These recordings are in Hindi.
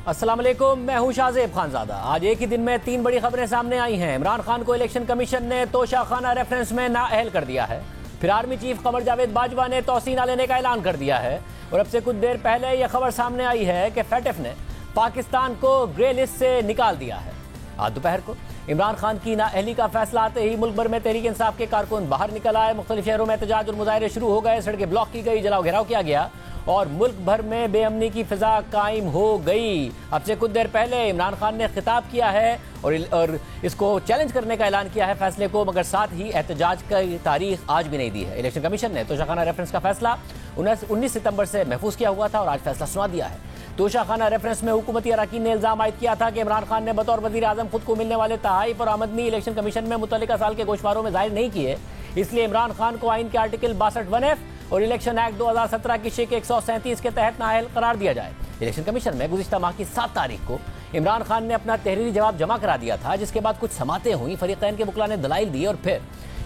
अस्सलाम वालेकुम, मैं हूं शाहजेब खानजादा। आज एक ही दिन में 3 बड़ी खबरें सामने आई हैं। इमरान खान को इलेक्शन कमीशन ने तोशाखाना रेफरेंस में नाअहल कर दिया है। फिर आर्मी चीफ कमर जावेद बाजवा ने तौसीन न लेने का ऐलान कर दिया है। और अब से कुछ देर पहले यह खबर सामने आई है कि फैटफ ने पाकिस्तान को ग्रे लिस्ट से निकाल दिया है। आज दोपहर को इमरान खान की नाअहली का फैसला आते ही मुल्क भर में तहरीक इंसाफ के कारकुन बाहर निकल आए। मुख्तलिफ शहरों में एहतजाज और मुजाहरे शुरू हो गए, सड़कें ब्लॉक की गई, जलाओ घेराव किया गया और मुल्क भर में बेअमनी की फिजा कायम हो गई। अब से कुछ देर पहले इमरान खान ने खिताब किया है और इसको चैलेंज करने का ऐलान किया है फैसले को, मगर साथ ही एहतजाज की तारीख आज भी नहीं दी है। इलेक्शन कमीशन ने तोशाखाना रेफरेंस का फैसला 19 सितंबर से महफूज किया हुआ था और आज फैसला सुना दिया है। तोशाखाना रेफरेंस में हुकूमती अरकान ने इल्जाम आयद किया था कि इमरान खान ने बतौर वज़ीर आज़म खुद को मिलने वाले तहाइफ और आमदनी इलेक्शन कमीशन में मुतल्लिका साल के गोशवारों में जाहिर नहीं किए, इसलिए इमरान खान को आइन के आर्टिकल 62(1)(f) और इलेक्शन एक्ट 2017 की शिक 137 के तहत नाअहल करार दिया जाए। इलेक्शन कमीशन में गुज़िश्ता माह की 7 तारीख को इमरान खान ने अपना तहरीरी जवाब जमा करा दिया था, जिसके बाद कुछ समातें हुई, फरीक़ैन के वकला ने दलाइल दी और फिर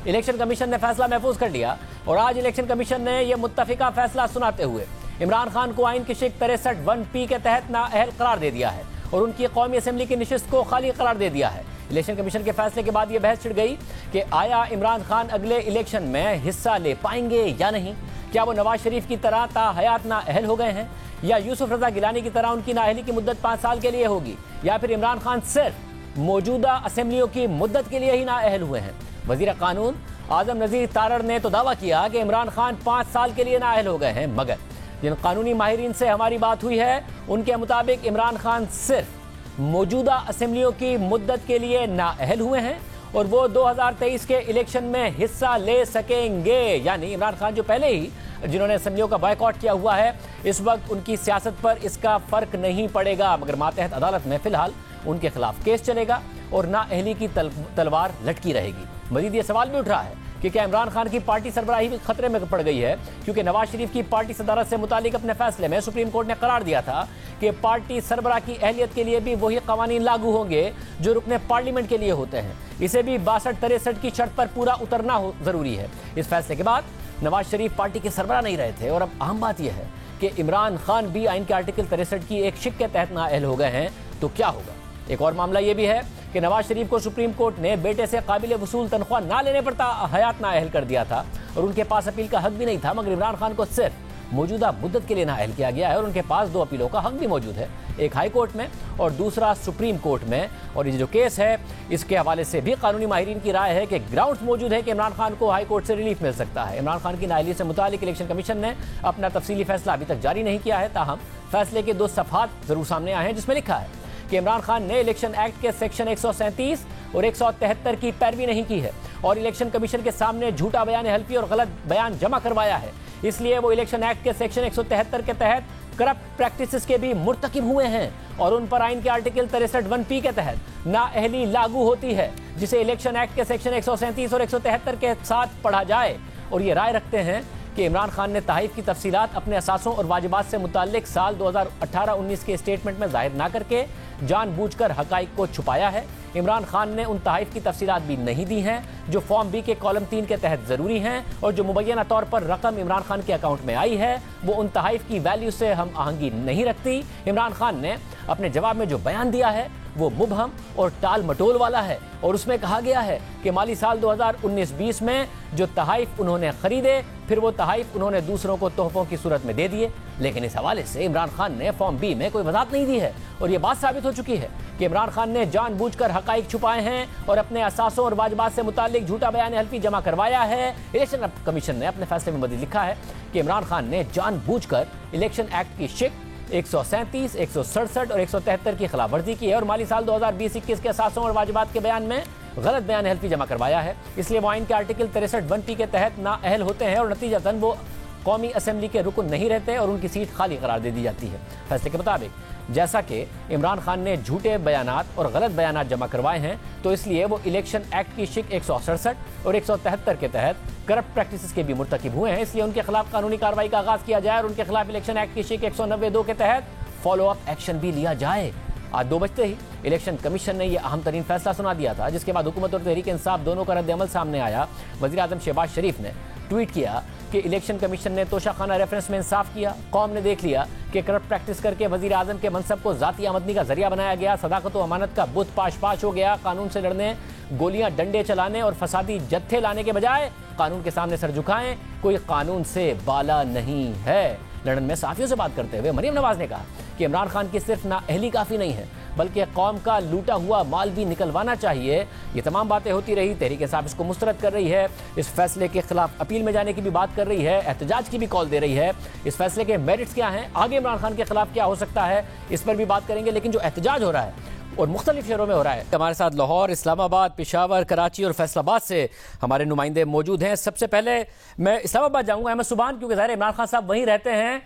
इलेक्शन कमीशन ने फैसला महफूज कर लिया। और आज इलेक्शन कमीशन ने यह मुत्तफिका फैसला सुनाते हुए इमरान खान को आइन की शिक 63(1)(p) के तहत नाअहल करार दे दिया है और उनकी कौमी असम्बली की नशिस्त को खाली करार दे दिया है। इलेक्शन कमीशन के फैसले के बाद यह बहस छिड़ गई कि आया इमरान खान अगले इलेक्शन में हिस्सा ले पाएंगे या नहीं। क्या वो नवाज शरीफ की तरह ताहयात नाअहल हो गए हैं या यूसुफ रजा गिलानी की तरह उनकी नाअहली की मुद्दत 5 साल के लिए होगी, या फिर इमरान खान सिर्फ मौजूदा असम्बलियों की मुद्दत के लिए ही नाअहल हुए हैं। वजीर कानून आजम नज़ीर तारड़ ने तो दावा किया कि इमरान खान 5 साल के लिए नाअहल हो गए हैं, मगर जिन कानूनी माहिरीन से हमारी बात हुई है उनके मुताबिक इमरान खान सिर्फ मौजूदा असम्बलियों की मुद्दत के लिए नाअहल हुए हैं और वो 2023 के इलेक्शन में हिस्सा ले सकेंगे। यानी इमरान खान जो पहले ही जिन्होंने असम्बलियों का बॉयकॉट किया हुआ है, इस वक्त उनकी सियासत पर इसका फर्क नहीं पड़ेगा, मगर मातहत अदालत में फिलहाल उनके खिलाफ केस चलेगा और नाअहली की तलवार लटकी रहेगी। मजीद ये सवाल भी उठ रहा है कि क्या इमरान खान की पार्टी सरबराही भी खतरे में पड़ गई है, क्योंकि नवाज शरीफ की पार्टी सदारत से मुतालिक अपने फैसले में सुप्रीम कोर्ट ने करार दिया था कि पार्टी सरबराह की अहलियत के लिए भी वही कवानीन लागू होंगे जो रुकने पार्लियामेंट के लिए होते हैं। इसे भी 62-63 की शर्त पर पूरा उतरना जरूरी है। इस फैसले के बाद नवाज शरीफ पार्टी के सरबराह नहीं रहे थे और अब अहम बात यह है कि इमरान खान भी आइन के आर्टिकल 63 की एक शिक के तहत नाअहल हो गए हैं, तो क्या होगा। एक और मामला यह भी है कि नवाज शरीफ को सुप्रीम कोर्ट ने बेटे से काबिल वसूल तनख्वाह ना लेने पर हयात नाअहल कर दिया था और उनके पास अपील का हक भी नहीं था, मगर इमरान खान को सिर्फ मौजूदा मुद्दत के लिए नाअहल किया गया है और उनके पास 2 अपीलों का हक भी मौजूद है, एक हाई कोर्ट में और दूसरा सुप्रीम कोर्ट में। और ये जो केस है इसके हवाले से भी कानूनी माहिरीन की राय है कि ग्राउंड्स मौजूद है कि इमरान खान को हाई कोर्ट से रिलीफ मिल सकता है। इमरान खान की नाअहली से मुतालिक इलेक्शन कमीशन ने अपना तफसीली फैसला अभी तक जारी नहीं किया है, ताहम फैसले के 2 सफ़हात जरूर सामने आए हैं जिसमें लिखा है कि इमरान खान ने इलेक्शन एक्ट के सेक्शन 137 और 173 की पैरवी नहीं की है और इलेक्शन कमीशन के सामने झूठा बयान हल्फी और गलत बयान जमा करवाया है, इसलिए वो इलेक्शन एक्ट के सेक्शन 173 के तहत करप्ट प्रैक्टिसेस के भी मुर्तकिब हुए हैं और उन पर आइन के आर्टिकल 63(1)(p) के तहत नाअहली लागू होती है, जिसे इलेक्शन एक्ट के सेक्शन 137 और 173 के साथ पढ़ा जाए। और ये राय रखते हैं कि इमरान खान ने तहाइफ की तफसीलात अपने असासों और वाजिबात से मुताल्लिक साल 2018-19 के स्टेटमेंट में जाहिर ना करके जानबूझकर हकाइक को छुपाया है। इमरान खान ने उन तहाइफ की तफसीलात भी नहीं दी हैं जो फॉर्म बी के कॉलम 3 के तहत ज़रूरी हैं और जो मुबैना तौर पर रकम इमरान खान के अकाउंट में आई है वो उन तहाइफ की वैल्यू से हम आहंगी नहीं रखती। इमरान खान ने अपने जवाब में जो बयान दिया है वो मुबहम और टाल मटोल वाला है और उसमें कहा गया है कि माली साल 2019-20 में जो तहाइफ उन्होंने खरीदे फिर वो तहाइफ उन्होंने दूसरों को तोहफों की सूरत में दे दिए, लेकिन इस हवाले से इमरान खान ने फॉर्म बी में कोई वजाहत नहीं दी है और ये बात साबित हो चुकी है कि इमरान खान ने जानबूझकर हकाइक छुपाए हैं और अपने असासों और वाजिबात से मुताल्लिक झूठा बयान हल्फी जमा करवाया है। इलेक्शन कमीशन ने अपने फैसले में मज़ीद लिखा है कि इमरान खान ने जानबूझकर इलेक्शन एक्ट की शिक 137, 167 और 173 की खिलाफ वर्जी की है और माली साल 2020-21 के असासों और वाजिबात के बयान में गलत बयान हल्फी जमा करवाया है, इसलिए वो आइन के आर्टिकल 63(1)(p) के तहत नाअहल होते हैं और नतीजतन वो कौमी असम्बली के रुकन नहीं रहते और उनकी सीट खाली करार दे दी जाती है। फैसले के मुताबिक जैसा कि इमरान खान ने झूठे बयानात और गलत बयानात जमा करवाए हैं, तो इसलिए वो इलेक्शन एक्ट की शिक 168 और 173 के तहत करप्ट प्रैक्टिसेस के भी मुर्तकिब हुए हैं, इसलिए उनके खिलाफ कानूनी कार्रवाई का आगाज किया जाए और उनके खिलाफ इलेक्शन एक्ट की शिक 192 के तहत फॉलो अप एक्शन भी लिया जाए। आज 2 बजते ही इलेक्शन कमीशन ने यह अहम तरीन फैसला सुना दिया था, जिसके बाद हुकूमत और तहरीक इंसाफ दोनों का रद्द अमल सामने आया। वज़ीर आज़म शहबाज शरीफ ने ट्वीट किया कि इलेक्शन कमीशन ने तोशाखाना रेफरेंस में इंसाफ किया। कौम ने देख लिया कि करप्ट प्रैक्टिस करके वजीर आजम के मनसब को जाती आमदनी का जरिया बनाया गया। सदाकत व अमानत का बुत पाश पाश हो गया। कानून से लड़ने, गोलियां डंडे चलाने और फसादी जत्थे लाने के बजाय कानून के सामने सर झुकाएं। कोई कानून से बाला नहीं है। लंदन में साफियों से बात करते हुए मरियम नवाज ने कहा कि इमरान खान की सिर्फ नाअहली काफ़ी नहीं है, बल्कि कौम का लूटा हुआ माल भी निकलवाना चाहिए। ये तमाम बातें होती रही। तहरीक इंसाफ इसको मुस्तरद कर रही है। इस फैसले के खिलाफ अपील में जाने की भी बात कर रही है। एहतजाज की भी कॉल दे रही है। इस फैसले के मेरिट्स क्या हैं, आगे इमरान खान के खिलाफ क्या हो सकता है, इस पर भी बात करेंगे। लेकिन जो एहतजाज हो रहा है और मुख्तलिफ शहरों में हो रहा है, हमारे साथ लाहौर, इस्लामाबाद, पेशावर, कराची और फैसलाबाद से हमारे नुमाइंदे मौजूद हैं। सबसे पहले मैं इस्लामाबाद जाऊंगा अहमद सुबहान, क्योंकि ज़ाहिर इमरान खान साहब वहीं रहते हैं।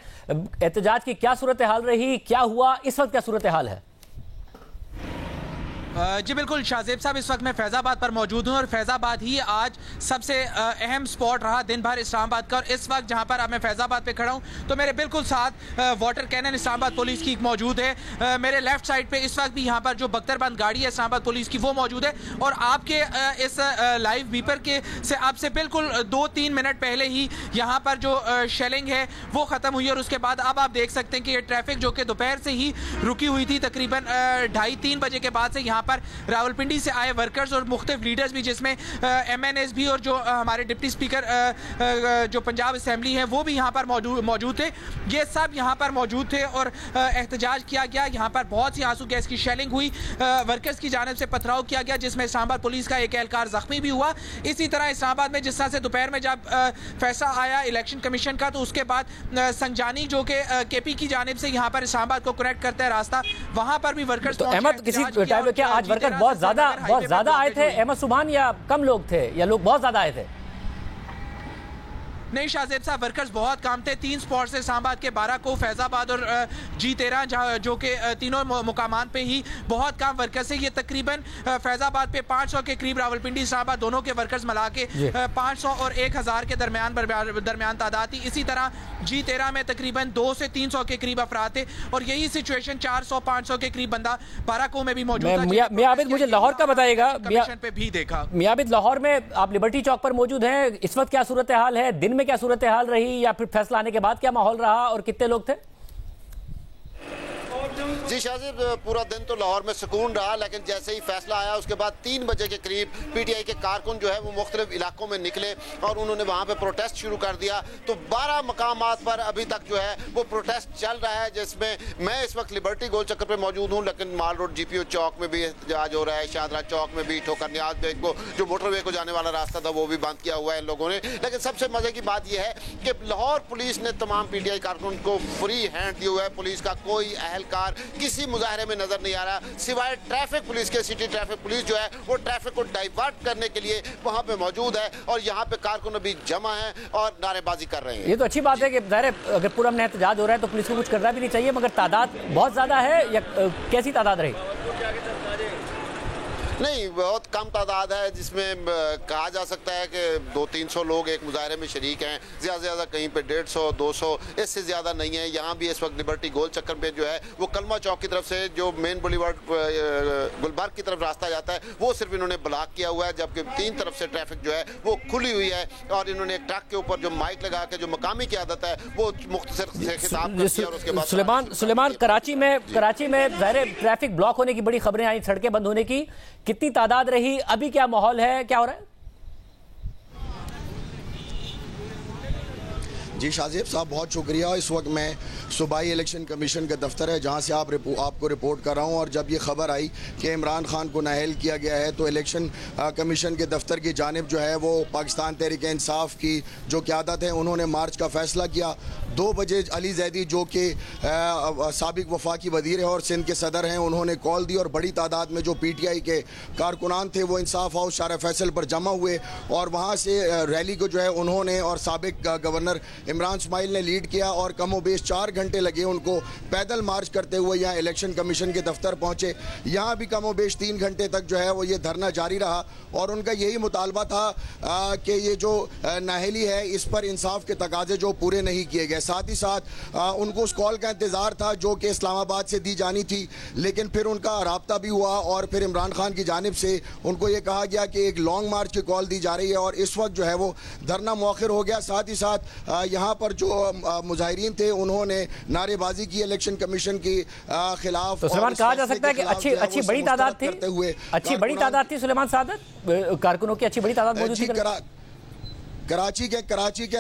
एहतजाज की क्या सूरत हाल रही, क्या हुआ, इस वक्त क्या सूरत हाल है? जी बिल्कुल शाहजेब साहब, इस वक्त मैं फैज़ाबाद पर मौजूद हूँ और फैज़ाबाद ही आज सबसे अहम स्पॉट रहा दिन भर इस्लामाबाद का। और इस वक्त जहाँ पर अब मैं फैज़ाबाद पे खड़ा हूँ तो मेरे बिल्कुल साथ वाटर कैनन इस्लामाबाद पुलिस की मौजूद है। मेरे लेफ्ट साइड पे इस वक्त भी यहाँ पर जो बख्तरबंद गाड़ी है इस्लामाबाद पुलिस की वो मौजूद है। और आपके इस लाइव बीपर के से आपसे बिल्कुल 2-3 मिनट पहले ही यहाँ पर जो शेलिंग है वो ख़त्म हुई। और उसके बाद अब आप देख सकते हैं कि ये ट्रैफिक जो कि दोपहर से ही रुकी हुई थी, तकरीबन 2:30-3 बजे के बाद से यहाँ पर रावलपिंडी से आए वर्कर्स और मुख्तलिफ लीडर्स भी, जिसमें MNS भी और जो हमारे डिप्टी स्पीकर जो पंजाब असेंबली है वो भी यहाँ पर मौजूद थे। ये सब यहाँ पर मौजूद थे और एहतजाज किया गया। यहाँ पर बहुत सी आंसू गैस की शेलिंग हुई, वर्कर्स की जानिब से पथराव किया गया, जिसमें इस्लामाबाद पुलिस का एक एहलकार जख्मी भी हुआ। इसी तरह इस्लामाबाद में जिस तरह से दोपहर में जब फैसला आया इलेक्शन कमीशन का, तो उसके बाद संजानी जो कि KP की जानिब से यहाँ पर इस्लामाबाद को कनेक्ट करता है रास्ता, वहाँ पर भी वर्कर्स अहमद किसी टाइम में क्या आज वर्कर बहुत ज्यादा आए थे अहमद सुबहान, या कम लोग थे, या लोग बहुत ज्यादा आए थे? नहीं शाहजेब साहब, वर्कर्स बहुत कम थे। 3 स्पॉट से इस्लामाबाद के 12 को, फैज़ाबाद और G13 जो कि तीनों मुकामान पे ही बहुत कम वर्कर्स है। ये तकरीबन फैज़ाबाद पे 500 के करीब, रावलपिंडी इस्लामाबाद दोनों के वर्कर्स मिला के 500 और 1000 के दरमियान तादाद थी। इसी तरह G13 में तकरीबन 200 से 300 के करीब अफराद थे और यही सिचुएशन 400-500 के करीब बंदा 12 को में भी मौजूद था। मियां मुझे लाहौर का बताइएगा। कमीशन पे भी देखा। मियां लाहौर में आप लिबर्टी चौक पर मौजूद हैं, इस वक्त क्या सूरत हाल है, दिन में क्या सूरत हाल रही, या फिर फैसला आने के बाद क्या माहौल रहा और कितने लोग थे? जी शाहजेब, पूरा दिन तो लाहौर में सुकून रहा, लेकिन जैसे ही फैसला आया उसके बाद 3 बजे के करीब PTI के कारकुन जो है वो मुख्तलिफ इलाकों में निकले और उन्होंने वहाँ पे प्रोटेस्ट शुरू कर दिया। तो 12 मकामात पर अभी तक जो है वो प्रोटेस्ट चल रहा है, जिसमें मैं इस वक्त लिबर्टी गोल चक्कर पे मौजूद हूँ, लेकिन माल रोड GPO चौक में भी एहतजाज हो रहा है, शाहदरा चौक में भी, ठोकर नियाज बेग को जो मोटरवे को जाने वाला रास्ता था वो भी बंद किया हुआ है इन लोगों ने। लेकिन सबसे मजे की बात यह है कि लाहौर पुलिस ने तमाम PTI कारकुन को फ्री हैंड दिया हुआ है। पुलिस का कोई अहलकार किसी मुजाहरे में नजर नहीं आ रहा, सिवाय ट्रैफिक पुलिस के। सिटी ट्रैफिक पुलिस जो है वो ट्रैफिक को डाइवर्ट करने के लिए वहां पे मौजूद है और यहाँ पे कारकुन अभी जमा हैं और नारेबाजी कर रहे हैं। ये तो अच्छी बात है कि ज़ाहिर अगर पूरा में एहतजाज हो रहा है तो पुलिस को कुछ करना भी नहीं चाहिए, मगर तादाद बहुत ज्यादा है या कैसी तादाद रही? नहीं, बहुत कम तादाद है, जिसमें कहा जा सकता है कि 200-300 लोग एक मुजाहरे में शरीक हैं, ज़्यादा से ज़्यादा कहीं पे 150-200, इससे ज़्यादा नहीं है। यहाँ भी इस वक्त लिबर्टी गोल चक्कर पे जो है वो कलमा चौक की तरफ से जो मेन बुलेवार्ड गुलबर्ग की तरफ रास्ता जाता है वो सिर्फ इन्होंने ब्लॉक किया हुआ है, जबकि 3 तरफ से ट्रैफिक जो है वो खुली हुई है। और इन्होंने एक ट्रक के ऊपर जो माइक लगा के जो मकामी की आदत है वो मुख्तसर से खिताब कर दिया और उसके बाद सुलेमान कराची में ज़ाहिर ट्रैफिक ब्लॉक होने की बड़ी खबरें आई, सड़कें बंद होने की, कितनी तादाद रही, अभी क्या माहौल है, क्या हो रहा है? जी शाहजेब साहब, बहुत शुक्रिया। इस वक्त मैं सूबाई इलेक्शन कमीशन का दफ्तर है जहां से आपको रिपोर्ट कर रहा हूं। और जब ये खबर आई कि इमरान खान को नाअहल किया गया है तो इलेक्शन कमीशन के दफ्तर की जानिब जो है वो पाकिस्तान तहरीक इंसाफ की जो क़यादत है उन्होंने मार्च का फ़ैसला किया। 2 बजे अली जैदी जो कि साबिक वफाकी वज़ीर है और सिंध के सदर हैं, उन्होंने कॉल दी और बड़ी तादाद में जो PTI के कारकुनान थे वो इंसाफ हाउस शारा फैसल पर जमा हुए और वहाँ से रैली को जो है उन्होंने और साबिक गवर्नर इमरान इस्माइल ने लीड किया और कमोबेश 4 घंटे लगे उनको पैदल मार्च करते हुए यहाँ इलेक्शन कमीशन के दफ्तर पहुंचे। यहाँ भी कमोबेश 3 घंटे तक जो है वो ये धरना जारी रहा और उनका यही मुतालबा था कि ये जो नाअहली है इस पर इंसाफ के तकाजे जो पूरे नहीं किए गए। साथ ही साथ उनको उस कॉल का इंतज़ार था जो कि इस्लामाबाद से दी जानी थी, लेकिन फिर उनका राब्ता भी हुआ और फिर इमरान खान की जानिब से उनको ये कहा गया कि एक लॉन्ग मार्च की कॉल दी जा रही है और इस वक्त जो है वो धरना मौखिर हो गया। साथ ही साथ यहाँ पर जो मुजाहिरीन थे उन्होंने नारेबाजी की इलेक्शन कमीशन की खिलाफ। तो सुलेमान, कहा जा सकता है कि अच्छी बड़ी तादाद थी, अच्छी बड़ी तादाद थी सुलेमान सादत, कारकुनों की अच्छी बड़ी तादाद मौजूद थी कराची के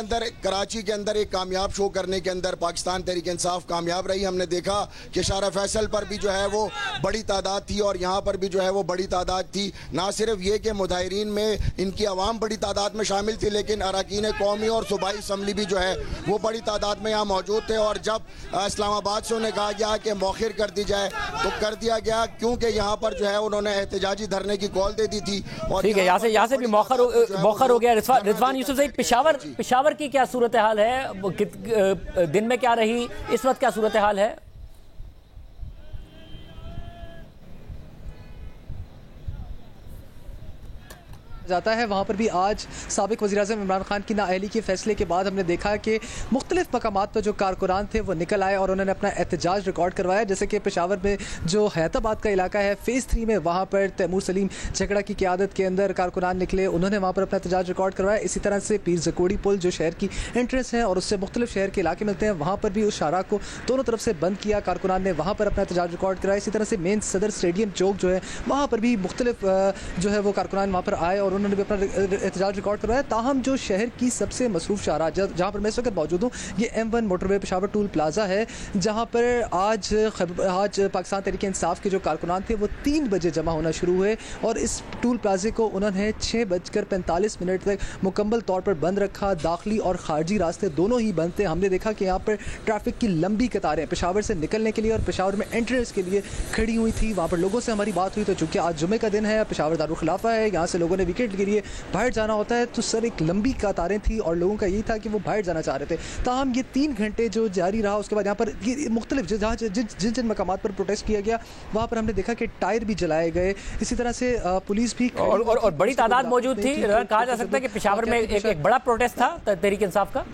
अंदर एक कामयाब शो करने के अंदर पाकिस्तान तहरीक इंसाफ कामयाब रही। हमने देखा कि शारा फैसल पर भी जो है वो बड़ी तादाद थी और यहाँ पर भी जो है वो बड़ी तादाद थी। ना सिर्फ ये कि मुजाहिरीन में इनकी आवाम बड़ी तादाद में शामिल थी, लेकिन अरकान कौमी और सूबाई असम्बली भी जो है वो बड़ी तादाद में यहाँ मौजूद थे। और जब इस्लामाबाद से उन्हें कहा गया कि मौखिर कर दी जाए तो कर दिया गया, क्योंकि यहाँ पर जो है उन्होंने एहतजाजी धरने की कॉल दे दी थी। और ठीक है, यहाँ से भी मौखर हो गया। रिजवान यूसुफ, पेशावर की क्या सूरत हाल है, दिन में क्या रही, इस वक्त क्या सूरत हाल है? जाता है वहाँ पर भी आज साबिक वज़ीर-ए-आज़म इमरान खान की नाअहली के फैसले के बाद हमने देखा कि मुख्तलिफ मकामात पर जो कारकुनान थे वो निकल आए और उन्होंने अपना एहतजाज रिकॉर्ड करवाया। जैसे कि पेशावर में जो हैदराबाद का इलाका है फ़ेज़ 3 में, वहाँ पर तैमूर सलीम झगड़ा की क़यादत के अंदर कारकुनान निकले, उन्होंने वहाँ पर अपना एहतजाज रिकॉर्ड करवाया। इसी तरह से पीर ज़कोड़ी पुल जो शहर की एंट्रेंस है और उससे मुख्तलिफ शहर के इलाके मिलते हैं, वहाँ पर भी उस शाहराह को दोनों तरफ से बंद किया कारकुनान ने, वहाँ पर अपना एहतजाज रिकॉर्ड कराया। इसी तरह से मेन सदर स्टेडियम चौक जो है वहाँ पर भी मुख्तलिफ जो है वो कारकुनान वहाँ पर आए और उन्होंने भी अपना एहतजाज रिकॉर्ड करवाया। ताहम जो शहर की सबसे मसरूफ शाहराह जहाँ पर मैं इस वक्त मौजूद हूँ, ये M1 motorway Peshawar toll plaza है, जहाँ पर आज पाकिस्तान तहरीक इंसाफ के जो कारकुनान थे वो 3 बजे जमा होना शुरू हुए और इस टूल प्लाजे को उन्होंने 6:45 तक मुकम्मल तौर पर बंद रखा। दाखिली और खारजी रास्ते दोनों ही बंद थे। हमने देखा कि यहाँ पर ट्रैफिक की लंबी कतारें पेशावर से निकलने के लिए और पेशावर में एंट्रेंस के लिए खड़ी हुई थी। वहाँ पर लोगों से हमारी बात हुई तो चूँकि आज जुमे का दिन है, पेशावर दारुल खिलाफा है, यहाँ से लोगों ने वीकेंड के लिए बाहर जाना होता है, तो सर एक लंबी कतारें थी और लोगों का यही था कि वो बाहर जाना चाह रहे थे। ताहम ये 3 घंटे जो जारी रहा, उसके बाद यहाँ पर ये मुख्तलिफ जहाँ जिन मकामात पर प्रोटेस्ट किया गया वहाँ पर हमने देखा कि टायर भी जलाए गए। इसी तरह से पुलिस भी और बड़ी तादाद मौजूद थी। कहा जा सकता है कि पेशावर में एक बड़ा प्रोटेस्ट था तहरीक इंसाफ का।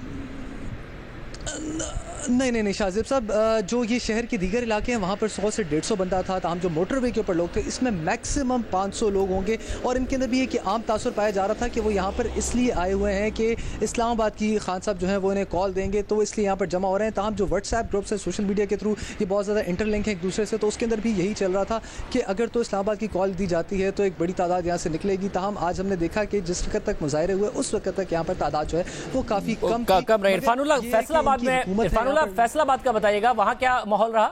नहीं शाहजेब साहब, जो ये शहर के दीगर इलाके हैं वहाँ पर 100 से 150 बंदा था। ताहम जो मोटरवे के ऊपर लोग थे इसमें मैक्सिमम 500 लोग होंगे और इनके अंदर भी ये कि आम तासुर पाया जा रहा था कि वो यहाँ पर इसलिए आए हुए हैं कि इस्लामाबाद की खान साहब जो हैं वो इन्हें कॉल देंगे, तो इसलिए यहाँ पर जमा हो रहे हैं। ताहम जो व्हाट्सएप ग्रुप्स है सोशल मीडिया के थ्रू ये बहुत ज़्यादा इंटरलिंक है एक दूसरे से, तो उसके अंदर भी यही चल रहा था कि अगर तो इस्लामाबाद की कॉल दी जाती है तो एक बड़ी तादाद यहाँ से निकलेगी। ताहम आज हमने देखा कि जिस वक्त तक मुजाहरे हुए उस वक्त तक यहाँ पर तादाद जो है वो काफ़ी कम रही। फैसलाबाद का बताइएगा, वहां क्या माहौल रहा?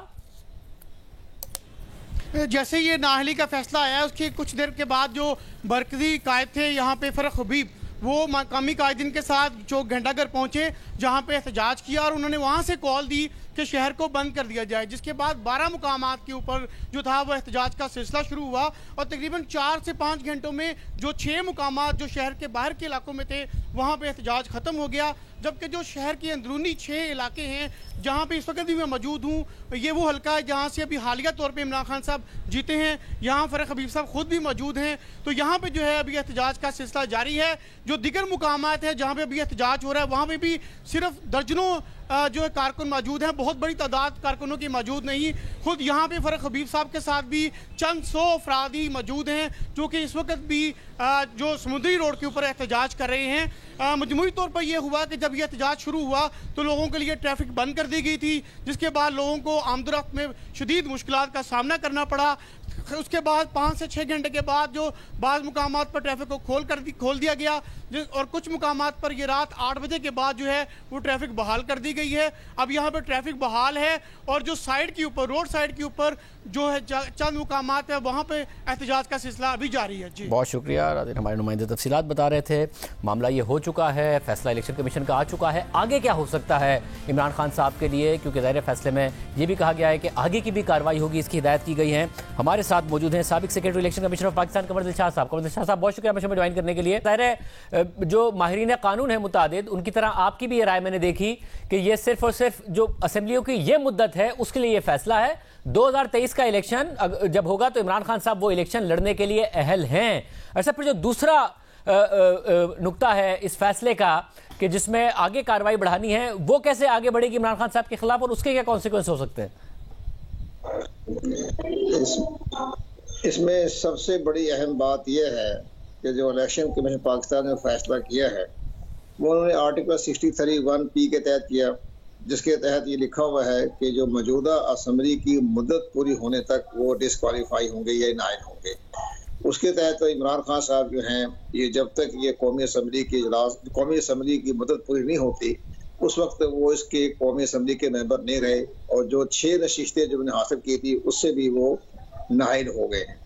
जैसे ये नाअहली का फैसला आया उसके कुछ देर के बाद जो मरकजी कायद थे यहाँ पे फरख हबीब, वो मकामी कायदीन के साथ चौक घंटाघर पहुंचे जहां पे एहतजाज किया और उन्होंने वहां से कॉल दी कि शहर को बंद कर दिया जाए। जिसके बाद 12 मुकामात के ऊपर जो था वो एहतजाज का सिलसिला शुरू हुआ और तकरीबन 4 से 5 घंटों में जो 6 मुकामात जो शहर के बाहर के इलाकों में थे वहाँ पे एहतजाज ख़त्म हो गया। जबकि जो शहर के अंदरूनी 6 इलाके हैं जहाँ पे इस वक्त भी मैं मौजूद हूँ, ये वो हल्का है जहाँ से अभी हालिया तौर पे इमरान खान साहब जीते हैं। यहाँ फरख हबीब साहब खुद भी मौजूद हैं, तो यहाँ पे जो है अभी एहतजाज का सिलसिला जारी है। जो दीगर मुकामात हैं जहाँ पे अभी एहतजाज हो रहा है वहाँ पे भी सिर्फ दर्जनों जो है कारकुन मौजूद हैं, बहुत बड़ी तादाद कारकुनों की मौजूद नहीं। खुद यहाँ पे फरख हबीब साहब के साथ भी चंद 100 अफराद ही मौजूद हैं जो कि इस वक्त भी जो समुद्री रोड के ऊपर एहतजाज कर रहे हैं। मजमूई तौर पर यह हुआ कि जब यह एहतजाज शुरू हुआ तो लोगों के लिए ट्रैफिक बंद कर दी गई थी, जिसके बाद लोगों को आमदोरफ्त में शदीद मुश्किलात का सामना करना पड़ा। उसके बाद 5 से 6 घंटे के बाद जो बाज़ मुकामात पर ट्रैफिक को खोल दिया गया और कुछ मुकामात पर ये रात 8 बजे के बाद जो है वो ट्रैफिक बहाल कर दी गई है। अब यहाँ पर ट्रैफिक बहाल है और जो साइड के ऊपर रोड साइड के ऊपर जो है चंद मुकामात है वहाँ पे एहतजाज का सिलसिला अभी जारी है। जी बहुत शुक्रिया रादिन, हमारे नुमाइंदे तफसीलात बता रहे थे। मामला ये हो चुका है, फैसला इलेक्शन कमीशन का आ चुका है। आगे क्या हो सकता है इमरान खान साहब के लिए, क्योंकि ज़ाहिर फैसले में ये भी कहा गया है कि आगे की भी कार्रवाई होगी, इसकी हिदायत की गई है। हमारे साथ मौजूद हैं साबिक secretary election commission of Pakistan Qamar Dilshad साहब। कमर दिलशाद साहब, बहुत शुक्रिया हमें ज्वाइन करने के लिए। ज़ाहिर है जो माहिरीन कानून है मुतादिद, उनकी तरह आपकी भी ये राय मैंने देखी कि ये सिर्फ और सिर्फ जो असम्बलियों की ये मुद्दत है उसके लिए ये फैसला है। 2023 का इलेक्शन जब होगा तो इमरान खान साहब वो इलेक्शन लड़ने के लिए अहल हैं। अच्छा, फिर जो दूसरा नुक्ता है इस फैसले का कि जिसमें आगे कार्रवाई बढ़ानी है, वो कैसे आगे बढ़ेगी इमरान खान साहब के खिलाफ और उसके क्या कॉन्सिक्वेंस हो सकते हैं? इसमें सबसे बड़ी अहम बात यह है कि जो इलेक्शन कमीशन पाकिस्तान ने फैसला किया है वो उन्होंने आर्टिकल 63(1) के तहत किया, जिसके तहत ये लिखा हुआ है कि जो मौजूदा असम्बली की मुद्दत पूरी होने तक वो डिस्क्वालीफाई होंगे या नाइल होंगे। उसके तहत तो इमरान खान साहब जो हैं, ये जब तक ये कौमी असम्बली की मुद्दत पूरी नहीं होती उस वक्त वो इसके कौमी असम्बली के मेंबर नहीं रहे, और जो 6 नशिस्तें जो उन्होंने हासिल की थी उससे भी वो नाइल हो गए हैं।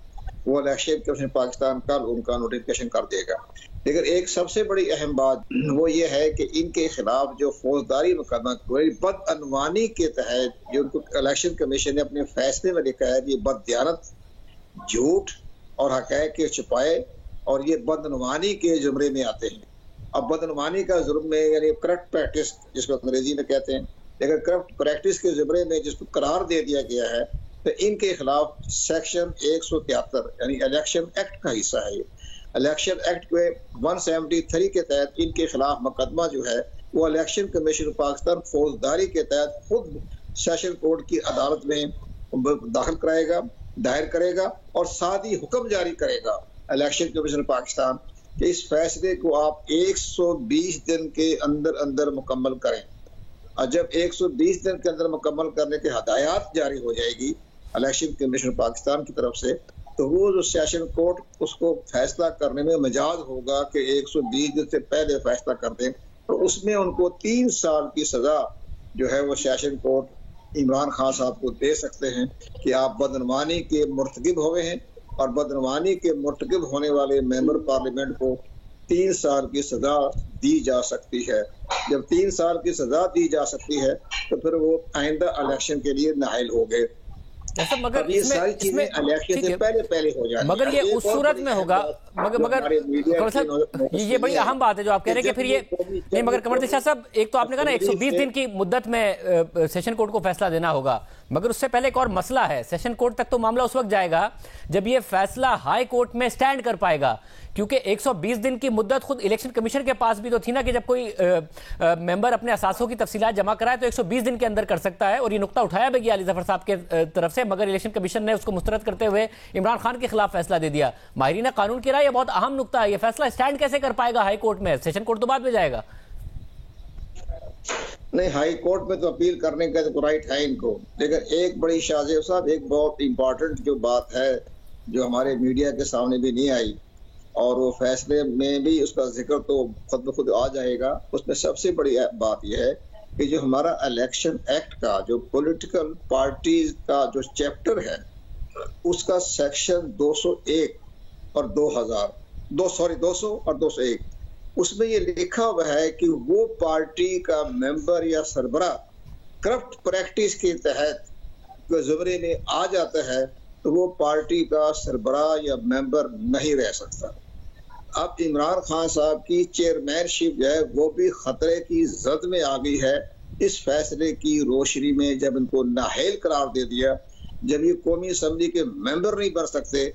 वो इलेक्शन कमीशन पाकिस्तान कल उनका नोटिफिकेशन कर देगा। लेकिन एक सबसे बड़ी अहम बात वो ये है कि इनके खिलाफ जो फौजदारी मुकदमा बदअनवानी के तहत जो उनको इलेक्शन कमीशन ने अपने फैसले में लिखा है, ये बददियानत, झूठ और हक़ाइक़ के छुपाए और ये बदअनवानी के जुमरे में आते हैं। अब बदअनवानी का जुर्म में यानी करप्ट प्रैक्टिस जिसको अंग्रेजी में कहते हैं, लेकिन करप्ट प्रैक्टिस के जुमरे में जिसको करार दे दिया गया है, तो इनके खिलाफ सेक्शन 173 यानी इलेक्शन एक्ट का हिस्सा है। ये इलेक्शन एक्ट के 173 के तहत इनके खिलाफ मुकदमा जो है वो इलेक्शन कमीशन पाकिस्तान फौजदारी के तहत खुद सेशन कोर्ट की अदालत में दायर करेगा और साथ ही हुक्म जारी करेगा इलेक्शन कमीशन पाकिस्तान कि इस फैसले को आप 120 दिन के अंदर अंदर मुकम्मल करें। और जब 120 दिन के अंदर मुकम्मल करने की हदायत जारी हो जाएगी इलेक्शन कमीशन पाकिस्तान की तरफ से, तो वो जो सेशन कोर्ट उसको फैसला करने में मजाज होगा कि 120 दिन से पहले फैसला कर दें, तो उसमें उनको 3 साल की सजा जो है वो सेशन कोर्ट इमरान खान साहब को दे सकते हैं कि आप बदअनवानी के मुर्तकिब हुए हैं, और बदअनवानी के मुर्तकिब होने वाले मेंबर पार्लियामेंट को 3 साल की सजा दी जा सकती है। जब 3 साल की सजा दी जा सकती है तो फिर वो आइंदा इलेक्शन के लिए नाइल हो गए। मगर ये सारी चीजें इलेक्शन से पहले हो जाए, मगर ये उस सूरत में होगा। मगर ये बड़ी अहम बात है जो आप कह रहे हैं कि फिर ये नहीं, मगर कमर दिलशाद साहब, एक तो आपने कहा ना 120 दिन की मुद्दत में सेशन कोर्ट को फैसला देना होगा, मगर उससे पहले एक और मसला है। सेशन कोर्ट तक तो मामला उस वक्त जाएगा जब ये फैसला हाई कोर्ट में स्टैंड कर पाएगा, क्योंकि 120 दिन की मुद्दत खुद इलेक्शन कमीशन के पास भी तो थी ना कि जब कोई मेंबर अपने असासों की तफसीलात जमा कराए तो 120 दिन के अंदर कर सकता है, और ये नुक्ता उठाया भी गया अली जफर साहब के तरफ से, मगर इलेक्शन कमीशन ने उसको मुस्तरद करते हुए इमरान खान के खिलाफ फैसला दे दिया। माहिरीन कानून की राय, ये बहुत अहम नुक्ता है, ये फैसला स्टैंड कैसे कर पाएगा हाई कोर्ट में? सेशन कोर्ट तो बाद में जाएगा। नहीं, हाई कोर्ट में तो अपील करने का तो राइट है इनको, लेकिन एक बड़ी शाहजेब साहब, एक बहुत इंपॉर्टेंट जो बात है जो हमारे मीडिया के सामने भी नहीं आई और वो फैसले में भी उसका जिक्र तो खुद ब खुद आ जाएगा, उसमें सबसे बड़ी बात यह है कि जो हमारा इलेक्शन एक्ट का जो पॉलिटिकल पार्टीज का जो चैप्टर है उसका सेक्शन 201 और 200 और 201 उसमें ये लिखा हुआ है कि वो पार्टी का मेंबर या सरबरा करप्ट प्रैक्टिस के तहत जुमरे में आ जाता है तो वो पार्टी का सरबरा या मेंबर नहीं रह सकता। अब इमरान खान साहब की चेयरमैनशिप जो है वो भी खतरे की जद में आ गई है इस फैसले की रोशनी में, जब इनको नाअहल करार दे दिया। जब ये कौमी असम्बली के मेंबर नहीं बन सकते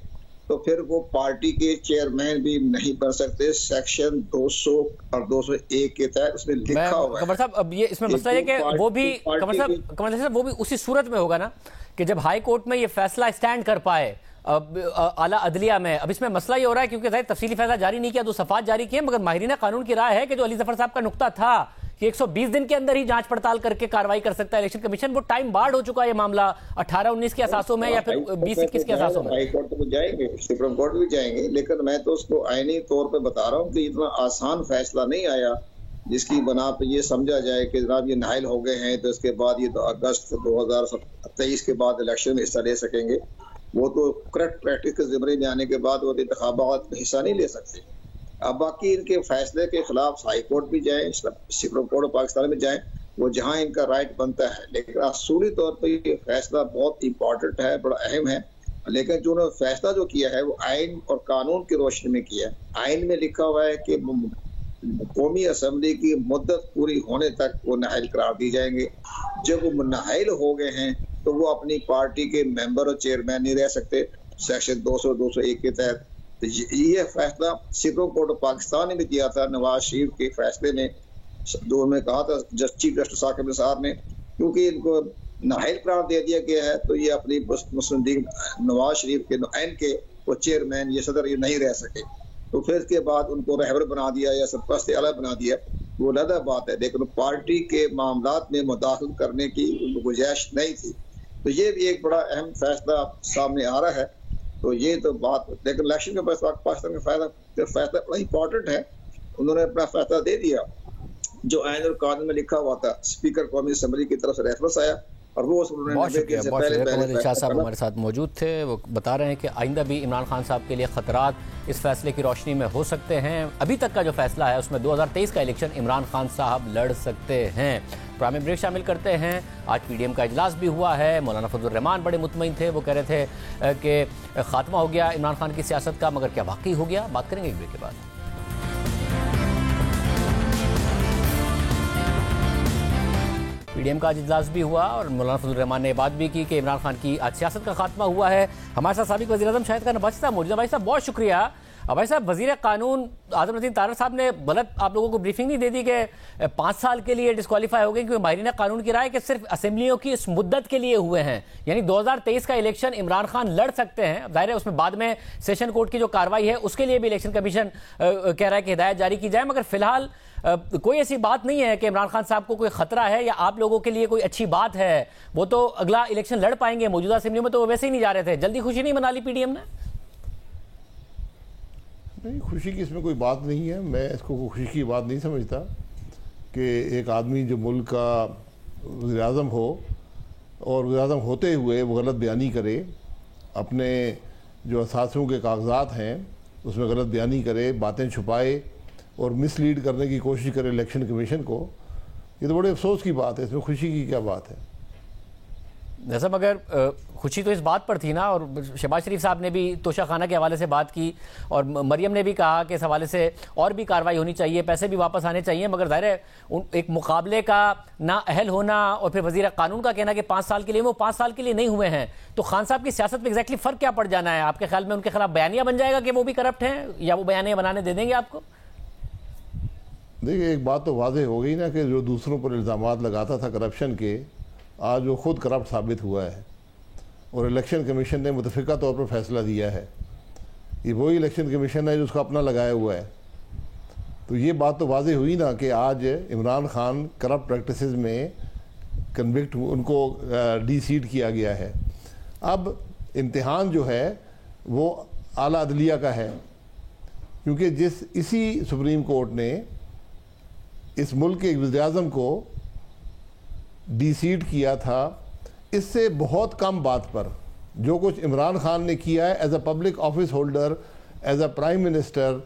तो फिर वो पार्टी के चेयरमैन भी नहीं बन सकते। सेक्शन 200 और 201 के तहत उसमें लिखा हुआ है। कमर साहब, अब ये इसमें मसला है कि वो भी कमर साहब वो भी उसी सूरत में होगा ना कि जब हाई कोर्ट में ये फैसला स्टैंड कर पाए आला अदलिया में। अब इसमें मसला ये हो रहा है क्योंकि ज़ाहिर तफसीली फैसला जारी नहीं किया, 2 सफ़ात जारी किए, मगर माहिरीन कानून की राय है कि जो अली जफर साहब का नुक्ता था कि 120 दिन के अंदर ही जांच पड़ताल करके कार्रवाई कर सकता है इलेक्शन कमीशन, वो टाइम बार्ड हो चुका है ये मामला 18-19 के असासों में या फिर 20-21 के असासों में। हाई कोर्ट तो जाएंगे, सुप्रीम कोर्ट भी जाएंगे, लेकिन मैं तो उसको आईनी तौर पर बता रहा हूँ कि इतना आसान फैसला नहीं आया जिसकी बना पर ये समझा जाए कि जनाब ये नाइल हो गए हैं तो इसके बाद ये तो अगस्त 2023 के बाद इलेक्शन में हिस्सा ले सकेंगे। वो तो करप्ट प्रैक्टिस के जिम्मे में आने के बाद वो इंतखाबात में हिस्सा नहीं ले सकते। अब बाकी इनके फैसले के खिलाफ हाई कोर्ट भी जाए, सुप्रीम कोर्ट ऑफ पाकिस्तान में जाए, वो जहां इनका राइट बनता है, लेकिन असूली तौर पर ये फैसला बहुत इंपॉर्टेंट है, बड़ा अहम है लेकिन जो उन्होंने फैसला जो किया है वो आइन और कानून की रोशनी में किया है। आइन में लिखा हुआ है कि कौमी असम्बली की मुद्दत पूरी होने तक वो नाअहल करार दी जाएंगे। जब वो नाअहल हो गए हैं तो वो अपनी पार्टी के मेंबर और चेयरमैन नहीं रह सकते सेक्शन 200-201 के तहत। तो ये फैसला सुप्रीम कोर्ट ऑफ पाकिस्तान ने भी दिया था नवाज शरीफ के फैसले में, जो उन्होंने कहा था चीफ जस्टिस साकिब निसार ने, क्योंकि इनको नाअहल करार दे दिया गया है तो ये अपनी मुस्लिम लीग नवाज शरीफ के नुआइन के वो चेयरमैन ये सदर ये नहीं रह सके। तो फिर इसके बाद उनको रहबर बना दिया या सरपरस्त आला बना दिया, वो अलग बात है, लेकिन पार्टी के मामलात में मुदाखलत करने की उनको गुंजाइश नहीं थी। तो ये भी एक बड़ा अहम फैसला सामने आ रहा है। तो ये तो बात, लेकिन इलेक्शन के पाकिस्तान का फैसला बड़ा इंपॉर्टेंट है। उन्होंने अपना फैसला दे दिया जो आइन और कानून में लिखा हुआ था। स्पीकर कौमी असम्बली की तरफ से रेफरेंस आया और वो बहुत शुक्रिया कमर शाह साहब हमारे साथ मौजूद थे। वो बता रहे हैं कि आइंदा भी इमरान खान साहब के लिए खतरात इस फैसले की रोशनी में हो सकते हैं। अभी तक का जो फैसला है उसमें 2023 का इलेक्शन इमरान खान साहब लड़ सकते हैं। प्राइम ब्रेक शामिल करते हैं। आज पीडीएम का इजलास भी हुआ है। मौलाना फजलुर रहमान बड़े मुतमईन थे, वो कह रहे थे कि खात्मा हो गया इमरान खान की सियासत का, मगर क्या वाकई हो गया? बात करेंगे एक ब्रेक के बाद। पीडीएम का आज इजलास भी हुआ और मौलाना फजलुर रहमान ने बात भी की कि इमरान खान की आज सियासत का खात्मा हुआ है। हमारे साथ साबिक वज़ीर-ए-आज़म शाहिद खान अब्बासी साहब मौजूद हैं। भाई साहब बहुत शुक्रिया। भाई साहब, वज़ीर कानून आज़म नज़ीर तारड़ साहब ने गलत आप लोगों को ब्रीफिंग नहीं दे दी कि 5 साल के लिए डिस्क्वालीफाई हो गए, क्योंकि माहिरीन कानून की राय कि सिर्फ असेंबलियों की इस मुद्दत के लिए हुए हैं। यानी 2023 का इलेक्शन इमरान खान लड़ सकते हैं। जाहिर है उसमें बाद में सेशन कोर्ट की जो कार्रवाई है उसके लिए भी इलेक्शन कमीशन कह रहा है कि हिदायत जारी की जाए, मगर फिलहाल कोई ऐसी बात नहीं है कि इमरान खान साहब को कोई खतरा है या आप लोगों के लिए कोई अच्छी बात है। वो तो अगला इलेक्शन लड़ पाएंगे। मौजूदा असेंबली में तो वो वैसे ही नहीं जा रहे थे। जल्दी खुशी नहीं मना ली पीडीएम ने? नहीं, खुशी की इसमें कोई बात नहीं है। मैं इसको कोई खुशी की बात नहीं समझता कि एक आदमी जो मुल्क का वज़ीर-ए-आज़म हो और वज़ीर-ए-आज़म होते हुए वो गलत बयानी करे, अपने जो असासों के कागजात हैं उसमें गलत बयानी करे, बातें छुपाए और मिसलीड करने की कोशिश करे इलेक्शन कमीशन को। ये तो बड़े अफसोस की बात है। इसमें खुशी की क्या बात है? जैसा मगर खुशी तो इस बात पर थी ना, और शहबाज शरीफ साहब ने भी तोशाखाना के हवाले से बात की और मरियम ने भी कहा कि इस हवाले से और भी कार्रवाई होनी चाहिए, पैसे भी वापस आने चाहिए। मगर ज़ाहिर है एक मुकाबले का ना अहल होना और फिर वज़ीर कानून का कहना कि 5 साल के लिए, वो 5 साल के लिए नहीं हुए हैं। तो खान साहब की सियासत में एग्जैक्टली फ़र्क क्या पड़ जाना है आपके ख्याल में? उनके खिलाफ बयानिया बन जाएगा कि वो भी करप्ट हैं, या वो बयानिया बनाने दे देंगे आपको? देखिए, एक बात तो वाज़ेह हो गई ना कि जो दूसरों पर इल्ज़ामात लगाता था करप्शन के, आज वो खुद करप्ट साबित हुआ है और इलेक्शन कमीशन ने मुतफ़िका तौर पर फैसला दिया है। ये वही इलेक्शन कमीशन है जो उसका अपना लगाया हुआ है। तो ये बात तो वाज़ेह हुई ना कि आज इमरान खान करप्ट प्रैक्टिसेस में कन्विक्ट, उनको डी-सीट किया गया है। अब इम्तिहान जो है वो आला अदलिया का है, क्योंकि इसी सुप्रीम कोर्ट ने इस मुल्क के वज़ीर-ए-आज़म को डी-सीट किया था। इससे बहुत कम बात पर जो कुछ इमरान खान ने किया है as a public office holder, as a prime minister,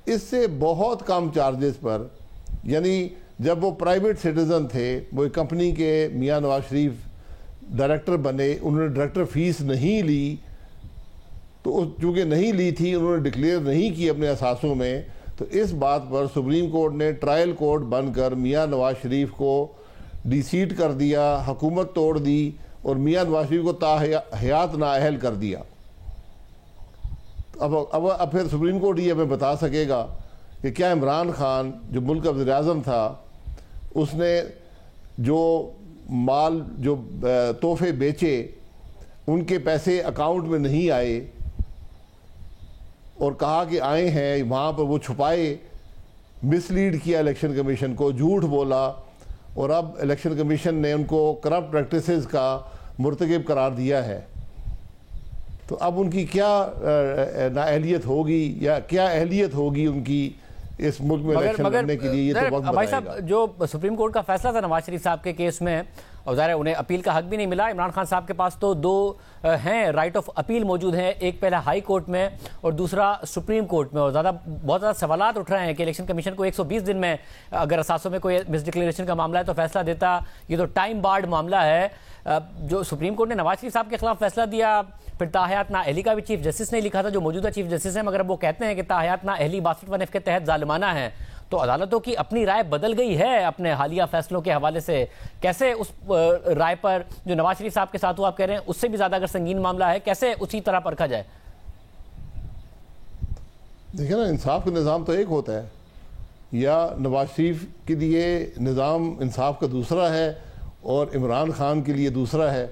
इससे बहुत कम चार्जेस पर, यानी जब वो प्राइवेट सिटीज़न थे, वो कंपनी के मियां नवाज शरीफ डायरेक्टर बने, उन्होंने डायरेक्टर फीस नहीं ली, तो चूँकि नहीं ली थी, उन्होंने डिक्लेयर नहीं की अपने असासों में, तो इस बात पर सुप्रीम कोर्ट ने ट्रायल कोर्ट बनकर मियां नवाज शरीफ को डी-सीट कर दिया, हुकूमत तोड़ दी और मियां नवाज शरीफ को ताहयात नाअहल कर दिया। अब फिर सुप्रीम कोर्ट ये हमें बता सकेगा कि क्या इमरान खान जो मुल्क का वज़ीर-ए-आज़म था, उसने जो माल, जो तोहफे बेचे, उनके पैसे अकाउंट में नहीं आए और कहा कि आए हैं, वहाँ पर वो छुपाए, मिसलीड किया इलेक्शन कमीशन को, झूठ बोला, और अब इलेक्शन कमीशन ने उनको करप्ट प्रैक्टिसेस का मुर्तकिब करार दिया है। तो अब उनकी क्या नाअहलियत होगी या क्या अहलियत होगी उनकी इस मुल्क में इलेक्शन लड़ने के लिए, ये तो वक्त भाई साहब, जो सुप्रीम कोर्ट का फैसला था नवाज शरीफ साहब के केस में, और ज़ाहिर है उन्हें अपील का हक भी नहीं मिला। इमरान खान साहब के पास तो दो हैं राइट ऑफ अपील मौजूद हैं, एक पहला हाई कोर्ट में और दूसरा सुप्रीम कोर्ट में। और बहुत ज़्यादा सवालात उठ रहे हैं कि इलेक्शन कमीशन को 120 दिन में अगर असासों में कोई मिसडिक्लेरेशन का मामला है तो फैसला देता। ये तो टाइम बार्ड मामला है। जो सुप्रीम कोर्ट ने नवाज शरीफ साहब के खिलाफ फैसला दिया, फिर ताहयात नाअहली का भी चीफ जस्टिस ने लिखा था, जो मौजूदा चीफ जस्टिस हैं, मगर अब वो कहते हैं कि ताहयात नाअहली 62(1) के तहत जालिमाना है। तो अदालतों की अपनी राय बदल गई है अपने हालिया फैसलों के हवाले से। कैसे उस राय पर जो नवाज शरीफ साहब के साथ हुआ आप कह रहे हैं उससे भी ज्यादा अगर संगीन मामला है, कैसे उसी तरह परखा जाए? देखिए ना, इंसाफ का निज़ाम तो एक होता है, या नवाज शरीफ के लिए निज़ाम इंसाफ का दूसरा है और इमरान खान के लिए दूसरा है।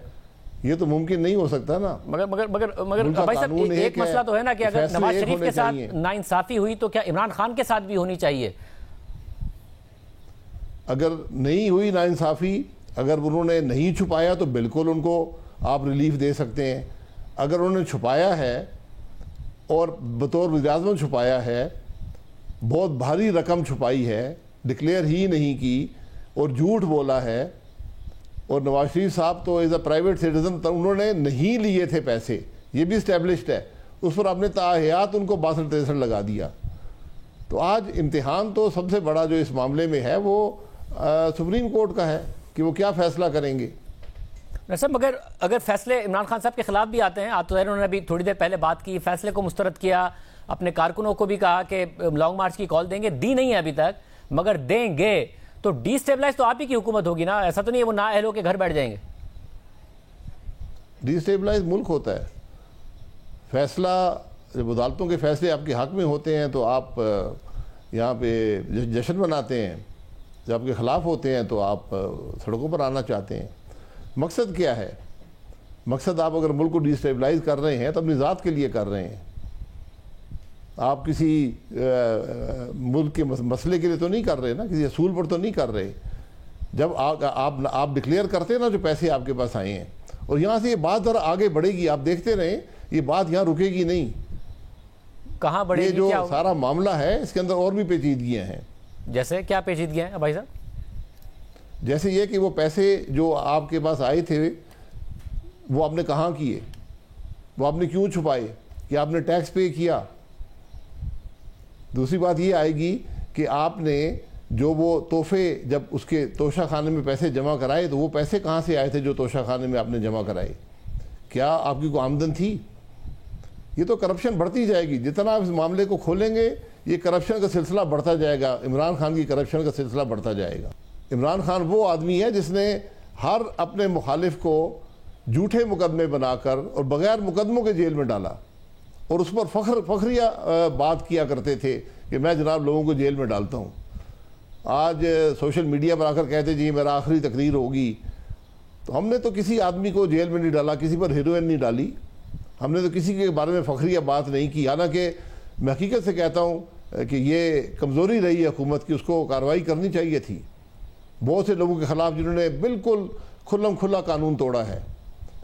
ये तो मुमकिन नहीं हो सकता ना। मगर मगर मगर मगर भाई साहब एक मसला तो है ना कि अगर नवाज शरीफ के साथ नाइंसाफी हुई तो क्या इमरान खान के साथ भी होनी चाहिए? अगर नहीं हुई नाइंसाफी, अगर उन्होंने नहीं छुपाया तो बिल्कुल उनको आप रिलीफ दे सकते हैं। अगर उन्होंने छुपाया है और बतौर वज़ीर-ए-आज़म छुपाया है, बहुत भारी रकम छुपाई है, डिक्लेयर ही नहीं की और झूठ बोला है, और नवाज शरीफ साहब तो एज अ प्राइवेट सिटीजन उन्होंने नहीं लिए थे पैसे, ये भी इस्टेब्लिश्ड है, उस पर आपने ताहयात उनको 62-63 लगा दिया। तो आज इम्तिहान तो सबसे बड़ा जो इस मामले में है वो सुप्रीम कोर्ट का है कि वो क्या फैसला करेंगे। सर मगर अगर फैसले इमरान खान साहब के खिलाफ भी आते हैं, आप तो उन्होंने अभी थोड़ी देर पहले बात की, फैसले को मुस्तरद किया, अपने कारकुनों को भी कहा कि लॉन्ग मार्च की कॉल देंगे, दी नहीं है अभी तक, मगर देंगे तो डिस्टेबलाइज तो आप ही की हुकूमत होगी ना। ऐसा तो नहीं है वो नाअहलों के घर बैठ जाएंगे। डिस्टेबलाइज मुल्क होता है। फैसला जब अदालतों के फैसले आपके हक में होते हैं तो आप यहाँ पे जश्न मनाते हैं, जब आपके ख़िलाफ़ होते हैं तो आप सड़कों पर आना चाहते हैं। मकसद क्या है? मकसद आप अगर मुल्क को डिस्टेबलाइज कर रहे हैं तो अपनी ज़ात के लिए कर रहे हैं, आप किसी मुल्क के मसले के लिए तो नहीं कर रहे ना, किसी असूल पर तो नहीं कर रहे। जब आप डिक्लेयर करते हैं ना जो पैसे आपके पास आए हैं, और यहाँ से ये बात ज़रा आगे बढ़ेगी, आप देखते रहें, ये बात यहाँ रुकेगी नहीं। कहाँ बढ़ेगी? ये जो सारा मामला है इसके अंदर और भी पेचीदगियाँ हैं। जैसे क्या पेचीदगियाँ हैं भाई साहब? जैसे ये कि वो पैसे जो आपके पास आए थे वो आपने कहाँ किए, वो आपने क्यों छुपाए, कि आपने टैक्स पे किया। दूसरी बात ये आएगी कि आपने जो वो तोहफे जब उसके तोशा खाने में पैसे जमा कराए तो वो पैसे कहाँ से आए थे जो तोशा खाने में आपने जमा कराए? क्या आपकी कोई आमदन थी? ये तो करप्शन बढ़ती जाएगी। जितना आप इस मामले को खोलेंगे ये करप्शन का सिलसिला बढ़ता जाएगा, इमरान खान की करप्शन का सिलसिला बढ़ता जाएगा। इमरान खान वो आदमी है जिसने हर अपने मुखालिफ को झूठे मुकदमे बनाकर और बगैर मुकदमों के जेल में डाला, और उस पर फखरिया बात किया करते थे कि मैं जनाब लोगों को जेल में डालता हूँ। आज सोशल मीडिया पर आकर कहते जी मेरा आखिरी तकरीर होगी। तो हमने तो किसी आदमी को जेल में नहीं डाला, किसी पर हेरोइन नहीं डाली, हमने तो किसी के बारे में फखरिया बात नहीं की। हालांकि मैं हकीकत से कहता हूँ कि ये कमज़ोरी रही है हुकूमत की, उसको कार्रवाई करनी चाहिए थी। बहुत से लोगों के खिलाफ जिन्होंने बिल्कुल खुल्लम खुल्ला कानून तोड़ा है।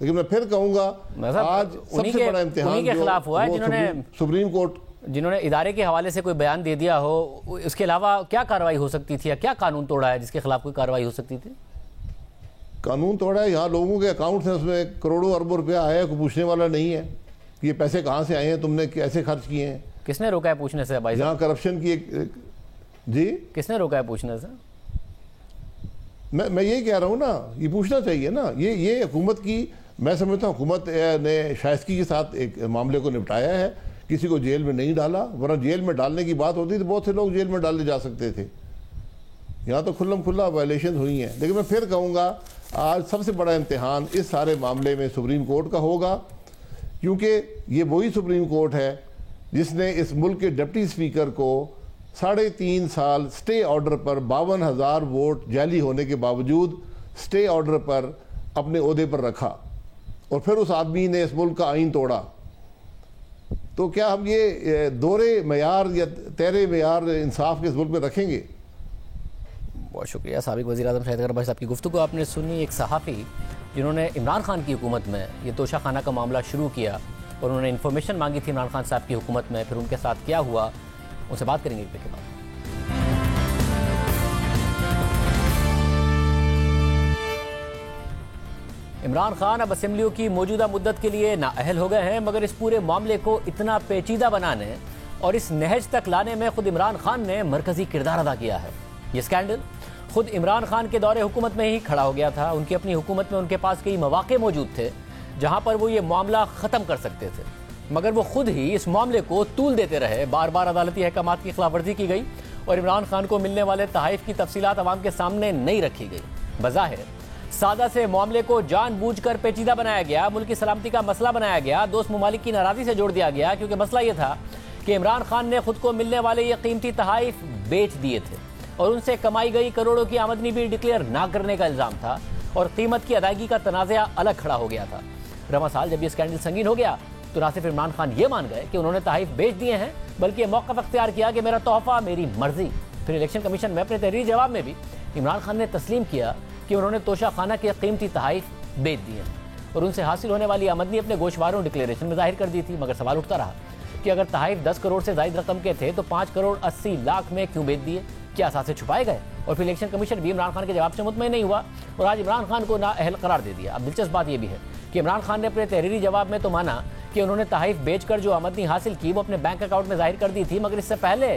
लेकिन मैं फिर कहूँगा आज सबसे बड़ा इम्तिहान के खिलाफ हुआ है जिन्होंने सुप्रीम कोर्ट, जिन्होंने इदारे के हवाले से कोई बयान दे दिया हो। उसके अलावा क्या कार्रवाई हो सकती थी या क्या कानून तोड़ा है जिसके खिलाफ कोई कार्रवाई हो सकती थी? कानून तोड़ा है, यहाँ लोगों के अकाउंट से उसमें करोड़ों अरबों रुपया आया, कोई पूछने वाला नहीं है कि ये पैसे कहाँ से आए हैं, तुमने कैसे खर्च किए हैं। किसने रोका है पूछने से भाई? यहाँ करप्शन की एक जी किसने रोका है पूछने से? मैं यही कह रहा हूँ ना, ये पूछना चाहिए ना। ये हुकूमत की, मैं समझता हूँ हुकूमत ने शाइस्तगी के साथ एक मामले को निपटाया है, किसी को जेल में नहीं डाला। वरना जेल में डालने की बात होती तो बहुत से लोग जेल में डाले जा सकते थे। यहाँ तो खुल्लम खुल्ला वायलेशन हुई हैं। लेकिन मैं फिर कहूँगा आज सबसे बड़ा इम्तिहान इस सारे मामले में सुप्रीम कोर्ट का होगा, क्योंकि ये वही सुप्रीम कोर्ट है जिसने इस मुल्क के डिप्टी स्पीकर को 3.5 साल स्टे ऑर्डर पर 52,000 वोट जाली होने के बावजूद स्टे ऑर्डर पर अपने ओहदे पर रखा, और फिर उस आदमी ने इस मुल्क का आइन तोड़ा। तो क्या हम ये दोहरे मेयार या तेरे मेयार इंसाफ के इस मुल्क में रखेंगे? बहुत शुक्रिया। साबिक वज़ीर-ए-आज़म शाहिद अकबर भाई साहब की गुफ्तगू आपने सुनी। एक सहाफ़ी जिन्होंने इमरान खान की हुकूमत में ये तोशा खाना का मामला शुरू किया और उन्होंने इन्फॉर्मेशन मांगी थी इमरान खान साहब की हुकूमत में, फिर उनके साथ क्या हुआ, उनसे बात करेंगे एक के बाद। इमरान खान अब असेंबलियों की मौजूदा मुद्दत के लिए नाअहल हो गए हैं, मगर इस पूरे मामले को इतना पेचीदा बनाने और इस नहज तक लाने में खुद इमरान खान ने मरकजी किरदार अदा किया है। ये स्कैंडल खुद इमरान खान के दौरे हुकूमत में ही खड़ा हो गया था। उनकी अपनी हुकूमत में उनके पास कई मौके मौजूद थे जहां पर वो ये मामला ख़त्म कर सकते थे, मगर वो खुद ही इस मामले को तूल देते रहे। बार बार अदालती अहकामात की खिलाफवर्जी की गई और इमरान खान को मिलने वाले तहाइफ की तफसीलात अवाम के सामने नहीं रखी गई। बज़ाहिर सादा से मामले को जानबूझकर पेचीदा बनाया गया, मुल्क की सलामती का मसला बनाया गया, दोस्त ममालिक की नाराज़गी से जोड़ दिया गया, क्योंकि मसला ये था कि इमरान खान ने खुद को मिलने वाले ये कीमती तहाइफ बेच दिए थे और उनसे कमाई गई करोड़ों की आमदनी भी डिक्लेयर ना करने का इल्ज़ाम था और कीमत की अदायगी का तनाज़ा अलग खड़ा हो गया था। रवा साल जब ये स्कैंडल संगीन हो गया तो ना सिर्फ इमरान खान ये मान गए कि उन्होंने तहाइफ बेच दिए हैं, बल्कि मौक़िफ़ अख्तियार किया कि मेरा तोहफ़ा मेरी मर्जी। फिर इलेक्शन कमीशन में अपने तहरीरी जवाब में भी इमरान खान ने तस्लीम किया कि उन्होंने तोशा खाना के कीमती तहाइफ बेच दिए और उनसे हासिल होने वाली आमदनी अपने गोशवारों डिक्लेरेशन में जाहिर कर दी थी। मगर सवाल उठता रहा कि अगर तहाइफ 10 करोड़ से ज़ायद रकम के थे तो 5 करोड़ 80 लाख में क्यों बेच दिए? क्या असासे छुपाए गए? और फिर इलेक्शन कमीशन भी इमरान खान के जवाब से मुतमईन नहीं हुआ और आज इमरान खान को नाअहल करार दे दिया। अब दिलचस्प बात यह भी है कि इमरान खान ने अपने तहरीरी जवाब में तो माना कि उन्होंने तहाइफ बेचकर जो आमदनी हासिल की वो अपने बैंक अकाउंट में जाहिर कर दी थी, मगर इससे पहले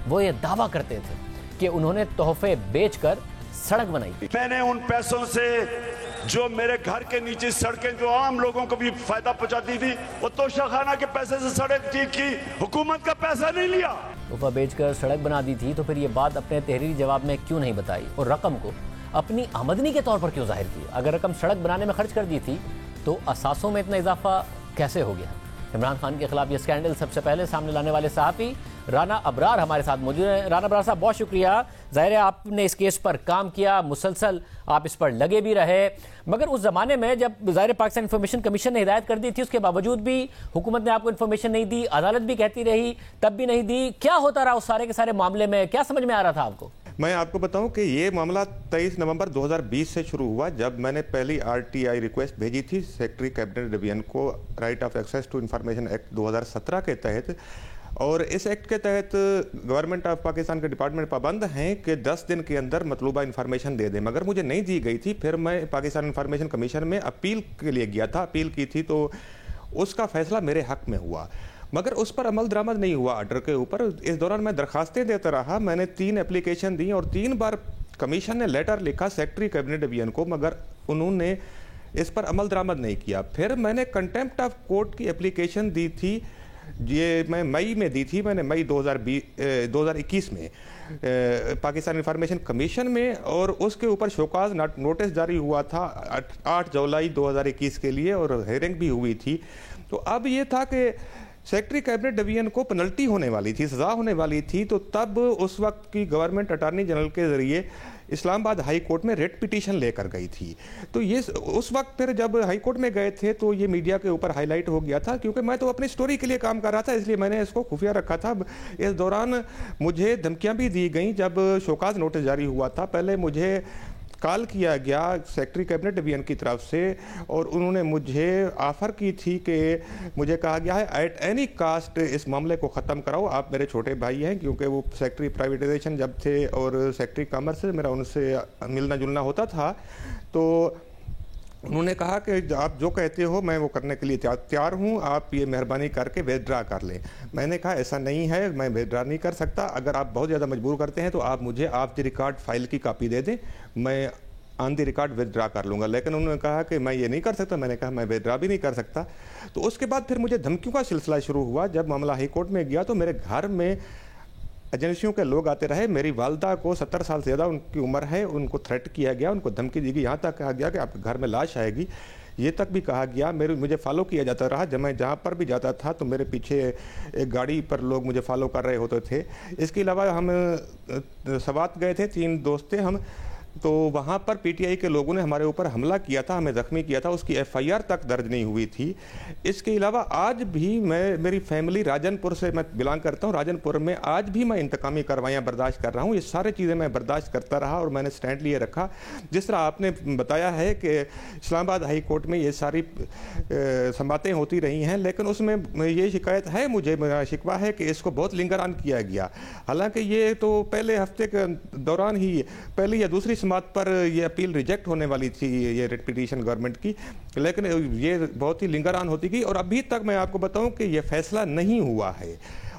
वो ये दावा करते थे कि उन्होंने तोहफे बेचकर सड़क बनाई। मैंने उन पैसों से जो मेरे घर के नीचे सड़कें जो आम लोगों को भी फायदा पहुंचाती थी, वो तोशा खाना के पैसे से सड़क ठीक की, हुकूमत का पैसा नहीं लिया। तोहफा बेचकर सड़क बना दी थी तो फिर ये बात अपने तहरीरी जवाब में क्यों नहीं बताई और रकम को अपनी आमदनी के तौर पर क्यों जाहिर की? अगर रकम सड़क बनाने में खर्च कर दी थी तो असासों में इतना इजाफा कैसे हो गया? इमरान खान के खिलाफ ये स्कैंडल सबसे पहले सामने लाने वाले सहाफ़ी राना अबरार हमारे साथ मौजूद हैं। राना अबरार साहब, बहुत शुक्रिया। ज़ाहिर है आपने इस केस पर काम किया, मुसलसल आप इस पर लगे भी रहे, मगर उस ज़माने में जब ज़ाहिर पाकिस्तान इंफॉर्मेशन कमीशन ने हिदायत कर दी थी उसके बावजूद भी हुकूमत ने आपको इन्फॉर्मेशन नहीं दी, अदालत भी कहती रही तब भी नहीं दी। क्या होता रहा उस सारे के सारे मामले में? क्या समझ में आ रहा था आपको? मैं आपको बताऊं कि ये मामला 23 नवंबर 2020 से शुरू हुआ, जब मैंने पहली RTI रिक्वेस्ट भेजी थी सेक्रेटरी कैबिनेट डिवीजन को right of access to information act 2017 के तहत। और इस एक्ट के तहत गवर्नमेंट ऑफ पाकिस्तान के डिपार्टमेंट पाबंद हैं कि 10 दिन के अंदर मतलूबा इन्फॉर्मेशन दे दें, मगर मुझे नहीं दी गई थी। फिर मैं पाकिस्तान इंफॉर्मेशन कमीशन में अपील के लिए गया था, अपील की थी तो उसका फैसला मेरे हक में हुआ, मगर उस पर अमल दरामद नहीं हुआ ऑर्डर के ऊपर। इस दौरान मैं दरखास्तें देता रहा, मैंने 3 एप्लीकेशन दी और 3 बार कमीशन ने लेटर लिखा सेक्रेटरी कैबिनेट डिवीजन को, मगर उन्होंने इस पर अमल दरामद नहीं किया। फिर मैंने कंटेम्प्ट ऑफ कोर्ट की एप्लीकेशन दी थी, ये मैं मई में दी थी, मैंने मई 2021 में पाकिस्तान इंफॉर्मेशन कमीशन में, और उसके ऊपर शोकाज नोटिस जारी हुआ था 8 जुलाई 2021 के लिए और हेयरिंग भी हुई थी। तो अब ये था कि सेक्रेटरी कैबिनेट डिवीजन को पेनल्टी होने वाली थी, सजा होने वाली थी, तो तब उस वक्त की गवर्नमेंट अटॉर्नी जनरल के जरिए इस्लामाबाद हाई कोर्ट में रेट पिटीशन लेकर गई थी। तो ये उस वक्त फिर जब हाई कोर्ट में गए थे तो ये मीडिया के ऊपर हाईलाइट हो गया था, क्योंकि मैं तो अपनी स्टोरी के लिए काम कर रहा था, इसलिए मैंने इसको खुफिया रखा था। इस दौरान मुझे धमकियां भी दी गई जब शोकाज नोटिस जारी हुआ था। पहले मुझे कॉल किया गया सेक्रेटरी कैबिनेट डिवीजन की तरफ से और उन्होंने मुझे ऑफ़र की थी कि मुझे कहा गया है एट एनी कास्ट इस मामले को ख़त्म कराओ, आप मेरे छोटे भाई हैं, क्योंकि वो सेक्रेटरी प्राइवेटाइजेशन जब थे और सेक्रेटरी कॉमर्स से मेरा उनसे मिलना जुलना होता था। तो उन्होंने कहा कि आप जो कहते हो मैं वो करने के लिए तैयार हूँ, आप ये मेहरबानी करके विथड्रा कर लें। मैंने कहा ऐसा नहीं है, मैं विथड्रा नहीं कर सकता, अगर आप बहुत ज़्यादा मजबूर करते हैं तो आप मुझे ऑफ द रिकॉर्ड फाइल की कॉपी दे दें, मैं ऑन द रिकॉर्ड विथड्रा कर लूँगा। लेकिन उन्होंने कहा कि मैं ये नहीं कर सकता। मैंने कहा मैं विथड्रा भी नहीं कर सकता। तो उसके बाद फिर मुझे धमकियों का सिलसिला शुरू हुआ। जब मामला हाई कोर्ट में गया तो मेरे घर में एजेंसियों के लोग आते रहे। मेरी वालदा को 70 साल से ज़्यादा उनकी उम्र है, उनको थ्रेट किया गया, उनको धमकी दी गई, यहाँ तक कहा गया कि आपके घर में लाश आएगी, ये तक भी कहा गया। मुझे फॉलो किया जाता रहा। जब मैं जहाँ पर भी जाता था तो मेरे पीछे एक गाड़ी पर लोग मुझे फॉलो कर रहे होते थे। इसके अलावा हम सवात गए थे, 3 दोस्त थे हम, तो वहाँ पर PTI के लोगों ने हमारे ऊपर हमला किया था, हमें ज़ख्मी किया था, उसकी FIR तक दर्ज नहीं हुई थी। इसके अलावा आज भी मेरी फैमिली राजनपुर से मैं बिलोंग करता हूँ, राजनपुर में आज भी मैं इंतकामी कार्रवाइयाँ बर्दाश्त कर रहा हूँ। ये सारी चीज़ें मैं बर्दाश्त करता रहा और मैंने स्टैंड लिए रखा। जिस तरह आपने बताया है कि इस्लामाबाद हाई कोर्ट में ये सारी समातें होती रही हैं, लेकिन उसमें ये शिकायत है, मुझे मेरा शिकवा है कि इसको बहुत लिंगर ऑन किया गया। हालाँकि ये तो पहले हफ्ते के दौरान ही पहली या दूसरी समात पर ये अपील रिजेक्ट होने वाली थी, ये पिटीशन गवर्नमेंट की, लेकिन ये बहुत ही लिंगर ऑन होती गई और अभी तक मैं आपको बताऊं कि ये फैसला नहीं हुआ है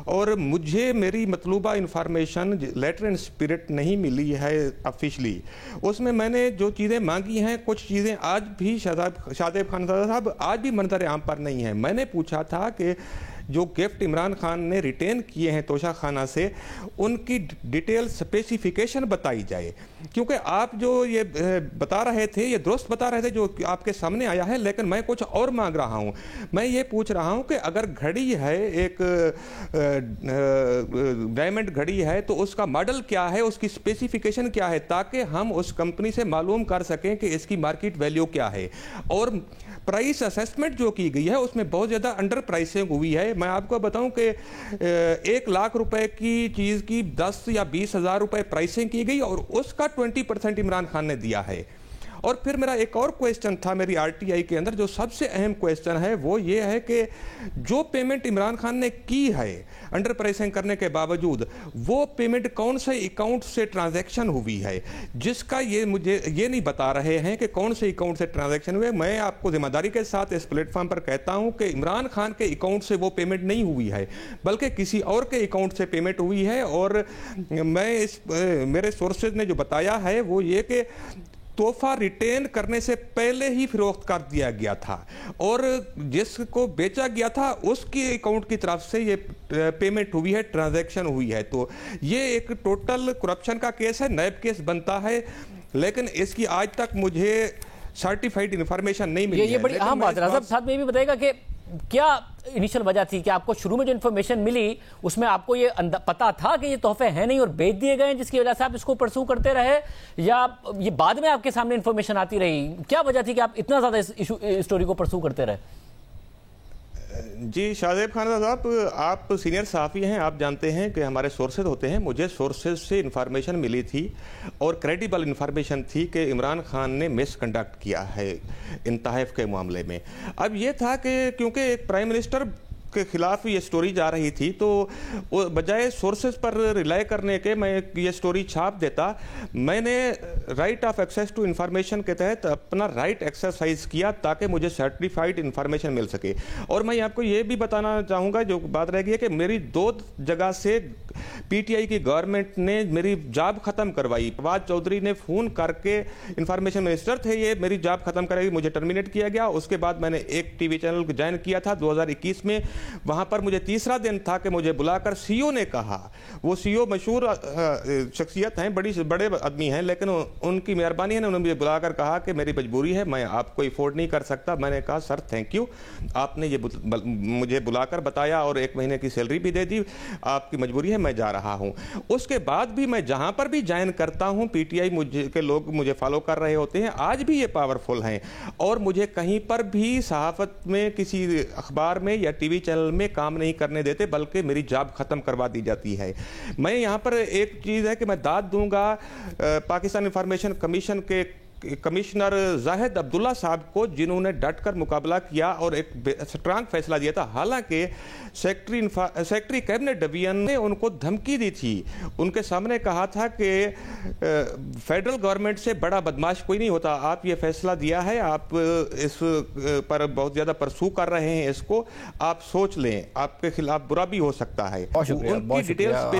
और मुझे मेरी मतलूबा इंफॉर्मेशन लेटर एंड स्पिरिट नहीं मिली है ऑफिशियली। उसमें मैंने जो चीज़ें मांगी हैं, कुछ चीज़ें आज भी शादेब खान साहब आज भी मंजर आम पर नहीं है। मैंने पूछा था कि जो गिफ्ट इमरान खान ने रिटेन किए हैं तोशा खाना से, उनकी डिटेल स्पेसिफिकेशन बताई जाए, क्योंकि आप जो ये बता रहे थे ये दुरुस्त बता रहे थे जो आपके सामने आया है, लेकिन मैं कुछ और मांग रहा हूं। मैं ये पूछ रहा हूं कि अगर घड़ी है, एक डायमंड घड़ी है, तो उसका मॉडल क्या है, उसकी स्पेसिफिकेशन क्या है, ताकि हम उस कंपनी से मालूम कर सकें कि इसकी मार्केट वैल्यू क्या है। और प्राइस असेसमेंट जो की गई है उसमें बहुत ज़्यादा अंडर प्राइसिंग हुई है। मैं आपको बताऊं कि 1 लाख रुपए की चीज़ की 10 या 20 हज़ार रुपए प्राइसिंग की गई और उसका 20% इमरान खान ने दिया है। और फिर मेरा एक और क्वेश्चन था मेरी आरटीआई के अंदर, जो सबसे अहम क्वेश्चन है वो ये है कि जो पेमेंट इमरान खान ने की है अंडर प्राइसिंग करने के बावजूद, वो पेमेंट कौन से अकाउंट से ट्रांजैक्शन हुई है, जिसका ये मुझे ये नहीं बता रहे हैं कि कौन से अकाउंट से ट्रांजैक्शन हुए। मैं आपको जिम्मेदारी के साथ इस प्लेटफॉर्म पर कहता हूं कि इमरान खान के अकाउंट से वो पेमेंट नहीं हुई है, बल्कि किसी और के अकाउंट से पेमेंट हुई है। और मैं मेरे सोर्सेज ने जो बताया है वो ये कि तोहफा रिटेन करने से पहले ही फरोख्त कर दिया गया था और जिसको बेचा गया था उसके अकाउंट की तरफ से ये पेमेंट हुई है, ट्रांजैक्शन हुई है। तो ये एक टोटल करप्शन का केस है, नैब केस बनता है, लेकिन इसकी आज तक मुझे सर्टिफाइड इंफॉर्मेशन नहीं मिली। ये बड़ी अहम बात है। साथ में ये भी बताएगा कि क्या इनिशियल वजह थी कि आपको शुरू में जो इन्फॉर्मेशन मिली उसमें आपको ये पता था कि ये तोहफे हैं नहीं और बेच दिए गए, जिसकी वजह से आप इसको परसू करते रहे, या ये बाद में आपके सामने इन्फॉर्मेशन आती रही? क्या वजह थी कि आप इतना ज्यादा इस स्टोरी को परसू करते रहे? जी शादेब खान साहब, आप सीनियर सहाफ़ी हैं, आप जानते हैं कि हमारे सोर्सेज होते हैं। मुझे सोर्सेज से इंफॉर्मेशन मिली थी और क्रेडिबल इंफॉर्मेशन थी कि इमरान खान ने मिसकंडक्ट किया है इन तहफ़ के मामले में। अब ये था कि क्योंकि एक प्राइम मिनिस्टर के खिलाफ ये स्टोरी जा रही थी, तो बजाय सोर्सेज पर रिलाई करने के मैं ये स्टोरी छाप देता, मैंने right of access to information के तहत अपना राइट एक्सरसाइज किया ताकि मुझे सर्टिफाइड इंफॉर्मेशन मिल सके। और मैं आपको ये भी बताना चाहूँगा, जो बात रह गई है, कि मेरी 2 जगह से पीटीआई की गवर्नमेंट ने मेरी जॉब खत्म करवाई। फवाद चौधरी ने फ़ोन करके, इंफॉर्मेशन मिनिस्टर थे ये, मेरी जॉब खत्म कराई, मुझे टर्मिनेट किया गया। उसके बाद मैंने एक टीवी चैनल को ज्वाइन किया था 2021 में। वहां पर मुझे तीसरा दिन था कि मुझे बुलाकर सीईओ ने कहा, वो सीईओ मशहूर शख्सियत हैं, बड़े आदमी हैं, लेकिन उनकी मेहरबानी है ना, उन्होंने मुझे बुलाकर कहा कि मेरी मजबूरी है, मैं आपको अफोर्ड नहीं कर सकता। मैंने कहा सर थैंक यू, आपने ये मुझे बुलाकर बताया और 1 महीने की सैलरी भी दे दी, आपकी मजबूरी है, मैं जा रहा हूं। उसके बाद भी मैं जहां पर भी ज्वाइन करता हूं, पीटीआई के लोग मुझे फॉलो कर रहे होते हैं, आज भी ये पावरफुल हैं और मुझे कहीं पर भी सहाफत में, किसी अखबार में या टीवी चैनल में काम नहीं करने देते, बल्कि मेरी जॉब खत्म करवा दी जाती है। मैं यहां पर एक चीज है कि मैं दाद दूंगा पाकिस्तान इंफॉर्मेशन कमीशन के कमिश्नर जाहिद अब्दुल्ला साहब को, जिन्होंने डटकर मुकाबला किया और एक स्ट्रांग फैसला दिया था। हालांकि सेक्रेटरी कैबिनेट डिवीजन ने उनको धमकी दी थी, उनके सामने कहा था कि फेडरल गवर्नमेंट से बड़ा बदमाश कोई नहीं होता, आप ये फैसला दिया है, आप इस पर बहुत ज्यादा परसू कर रहे हैं, इसको आप सोच लें, आपके खिलाफ बुरा भी हो सकता है। बहुत शुक्रिया।